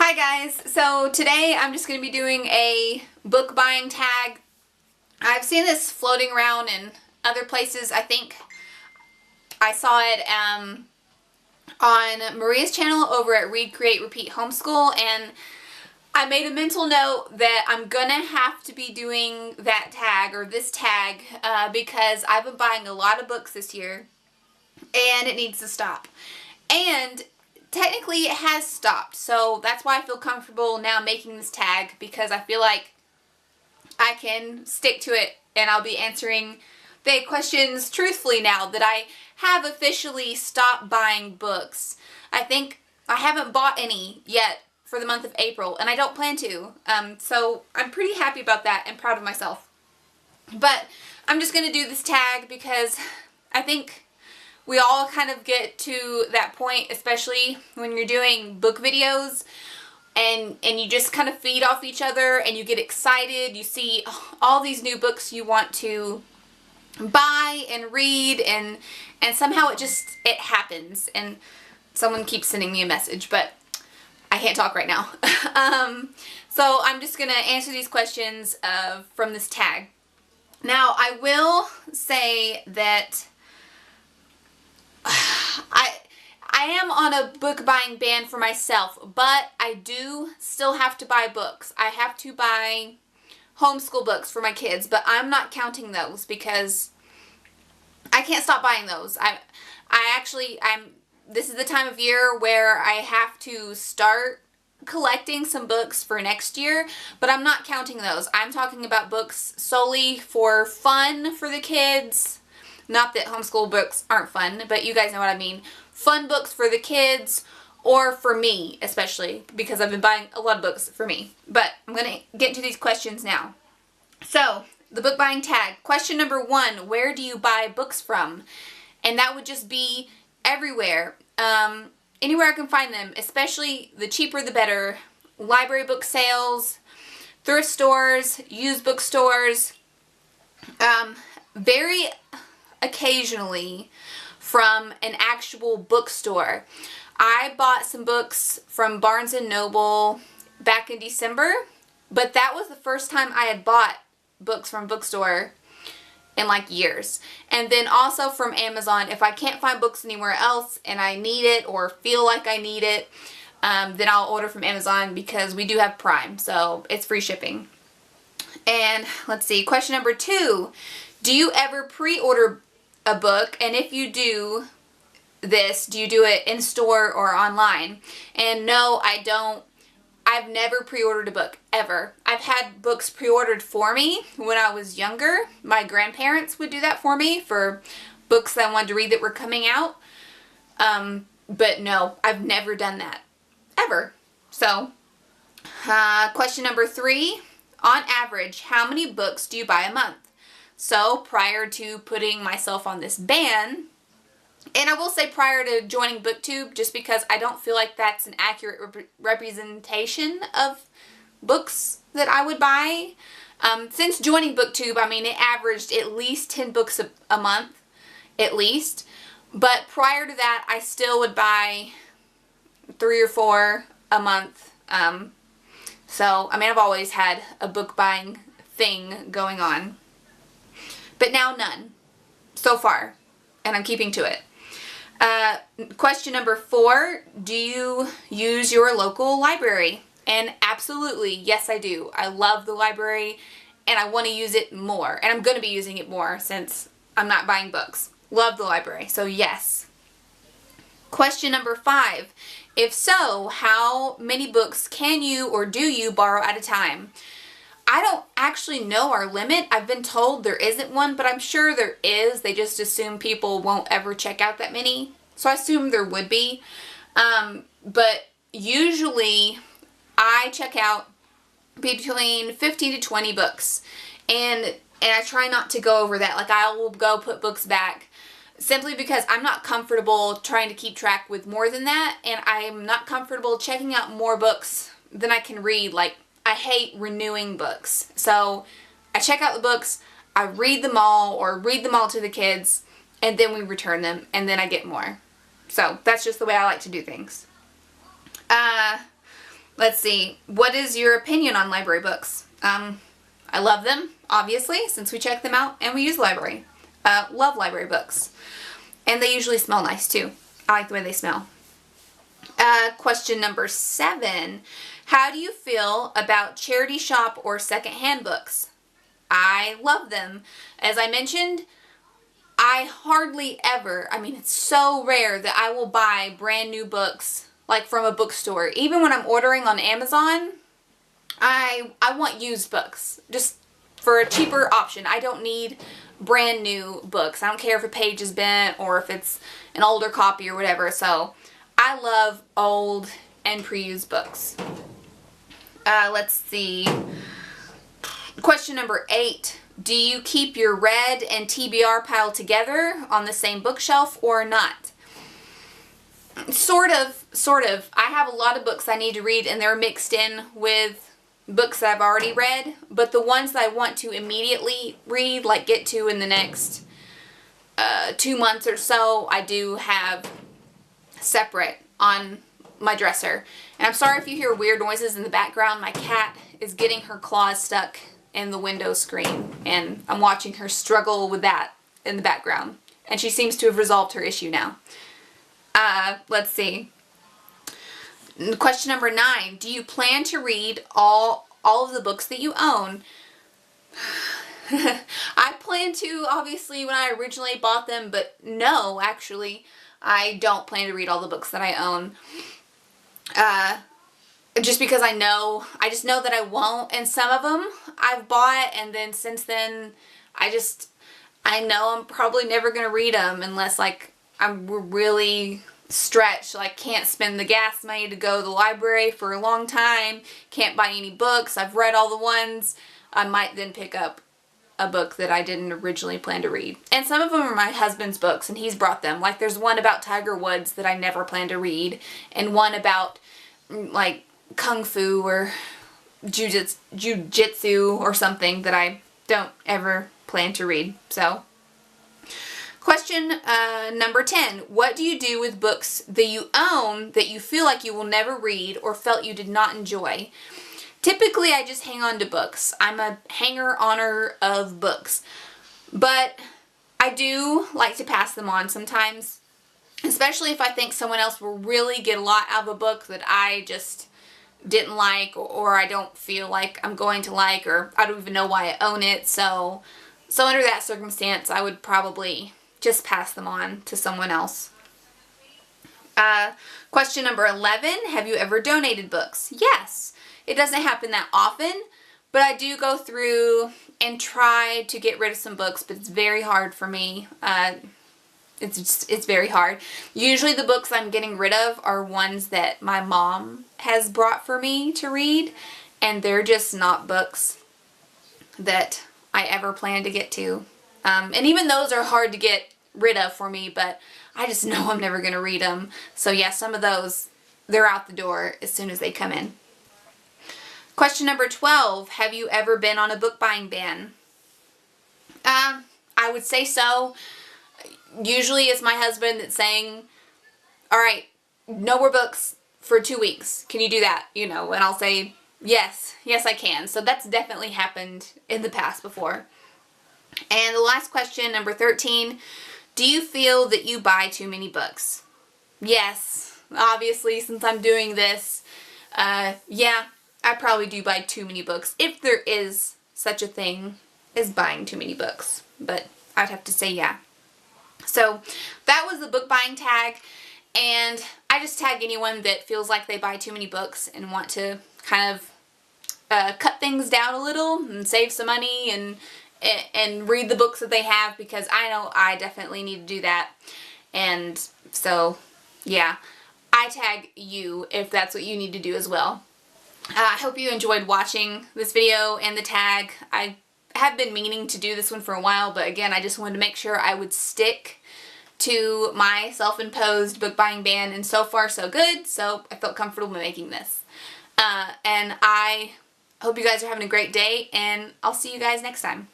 Hi guys, so today I'm just going to be doing a book buying tag. I've seen this floating around in other places. I think I saw it on Maria's channel over at Read, Create, Repeat Homeschool, and I made a mental note that I'm going to have to be doing that tag, or this tag, because I've been buying a lot of books this year and it needs to stop. And technically it has stopped, so that's why I feel comfortable now making this tag, because I feel like I can stick to it and I'll be answering the questions truthfully now that I have officially stopped buying books. I think I haven't bought any yet for the month of April, and I don't plan to, so I'm pretty happy about that and proud of myself. But I'm just going to do this tag because I think we all kind of get to that point, especially when you're doing book videos and you just kind of feed off each other and you get excited. You see all these new books you want to buy and read, and somehow it happens. And someone keeps sending me a message, but I can't talk right now. So I'm just going to answer these questions from this tag. Now, I will say that I am on a book buying ban for myself, but I do still have to buy books. I have to buy homeschool books for my kids, but I'm not counting those because I can't stop buying those. This is the time of year where I have to start collecting some books for next year, but I'm not counting those. I'm talking about books solely for fun for the kids. Not that homeschool books aren't fun, but you guys know what I mean. Fun books for the kids, or for me especially, because I've been buying a lot of books for me. But I'm going to get into these questions now. So, the book buying tag. Question number 1, where do you buy books from? And that would just be everywhere. Anywhere I can find them, especially the cheaper the better. Library book sales, thrift stores, used bookstores. Very occasionally from an actual bookstore. I bought some books from Barnes & Noble back in December, but that was the first time I had bought books from a bookstore in like years. And then also from Amazon. If I can't find books anywhere else and I need it or feel like I need it, then I'll order from Amazon because we do have Prime, so it's free shipping. And let's see, question number 2. Do you ever pre-order a book? And if you do this, do you do it in store or online? And no, I don't. I've never pre-ordered a book, ever. I've had books pre-ordered for me when I was younger. My grandparents would do that for me for books that I wanted to read that were coming out. But no, I've never done that, ever. So, question number 3. On average, how many books do you buy a month? So, prior to putting myself on this ban, and I will say prior to joining BookTube, just because I don't feel like that's an accurate representation of books that I would buy. Since joining BookTube, I mean, it averaged at least 10 books a month, at least. But prior to that, I still would buy 3 or 4 a month. So, I mean, I've always had a book buying thing going on. But now none, so far, and I'm keeping to it. Question number 4, do you use your local library? And absolutely, yes I do. I love the library, and I want to use it more. And I'm going to be using it more since I'm not buying books. Love the library, so yes. Question number 5, if so, how many books can you or do you borrow at a time? I don't actually know our limit. I've been told there isn't one, but I'm sure there is. They just assume people won't ever check out that many. So I assume there would be. But usually I check out between 15 to 20 books. And I try not to go over that. Like, I will go put books back simply because I'm not comfortable trying to keep track with more than that. And I'm not comfortable checking out more books than I can read. Like, I hate renewing books. So I check out the books, I read them all or read them all to the kids, and then we return them, and then I get more. So that's just the way I like to do things. Let's see. What is your opinion on library books? I love them, obviously, since we check them out and we use the library. Love library books. And they usually smell nice, too. I like the way they smell. Question number 7. How do you feel about charity shop or secondhand books? I love them. As I mentioned, I hardly ever, I mean, it's so rare that I will buy brand new books, like from a bookstore. Even when I'm ordering on Amazon, I want used books, just for a cheaper option. I don't need brand new books. I don't care if a page is bent or if it's an older copy or whatever. So I love old and pre-used books. Let's see. Question number 8. Do you keep your read and TBR pile together on the same bookshelf or not? Sort of. I have a lot of books I need to read and they're mixed in with books that I've already read, but the ones that I want to immediately read, like get to in the next 2 months or so, I do have separate on my dresser. And I'm sorry if you hear weird noises in the background. My cat is getting her claws stuck in the window screen, and I'm watching her struggle with that in the background. And she seems to have resolved her issue now. Let's see. Question number 9. Do you plan to read all of the books that you own? I plan to, obviously, when I originally bought them, but no, actually, I don't plan to read all the books that I own. Just because I just know that I won't, and some of them I've bought, and then since then, I know I'm probably never going to read them unless, like, I'm really stretched, like can't spend the gas money to go to the library for a long time, can't buy any books, I've read all the ones. I might then pick up a book that I didn't originally plan to read. And some of them are my husband's books and he's brought them. Like there's one about Tiger Woods that I never planned to read, and one about like Kung Fu or Jiu-Jitsu or something that I don't ever plan to read. So question number 10. What do you do with books that you own that you feel like you will never read or felt you did not enjoy? Typically, I just hang on to books. I'm a hanger-oner of books. But I do like to pass them on sometimes, especially if I think someone else will really get a lot out of a book that I just didn't like, or I don't feel like I'm going to like, or I don't even know why I own it. So under that circumstance, I would probably just pass them on to someone else. Question number 11. Have you ever donated books? Yes. It doesn't happen that often, but I do go through and try to get rid of some books, but it's very hard for me. It's very hard. Usually the books I'm getting rid of are ones that my mom has brought for me to read, and they're just not books that I ever plan to get to. And even those are hard to get rid of for me, but I just know I'm never going to read them. So yeah, some of those, they're out the door as soon as they come in. Question number 12. Have you ever been on a book buying ban? I would say so. Usually it's my husband that's saying, all right, no more books for 2 weeks. Can you do that? You know, and I'll say, yes, I can. So that's definitely happened in the past before. And the last question, number 13, do you feel that you buy too many books? Yes, obviously, since I'm doing this, yeah, I probably do buy too many books, if there is such a thing as buying too many books. But I'd have to say yeah. So that was the book buying tag, and I just tag anyone that feels like they buy too many books and want to kind of cut things down a little and save some money and read the books that they have, because I know I definitely need to do that. And so yeah, I tag you if that's what you need to do as well. I hope you enjoyed watching this video and the tag. I have been meaning to do this one for a while, but again, I just wanted to make sure I would stick to my self-imposed book buying ban, and so far so good, so I felt comfortable making this. And I hope you guys are having a great day, and I'll see you guys next time.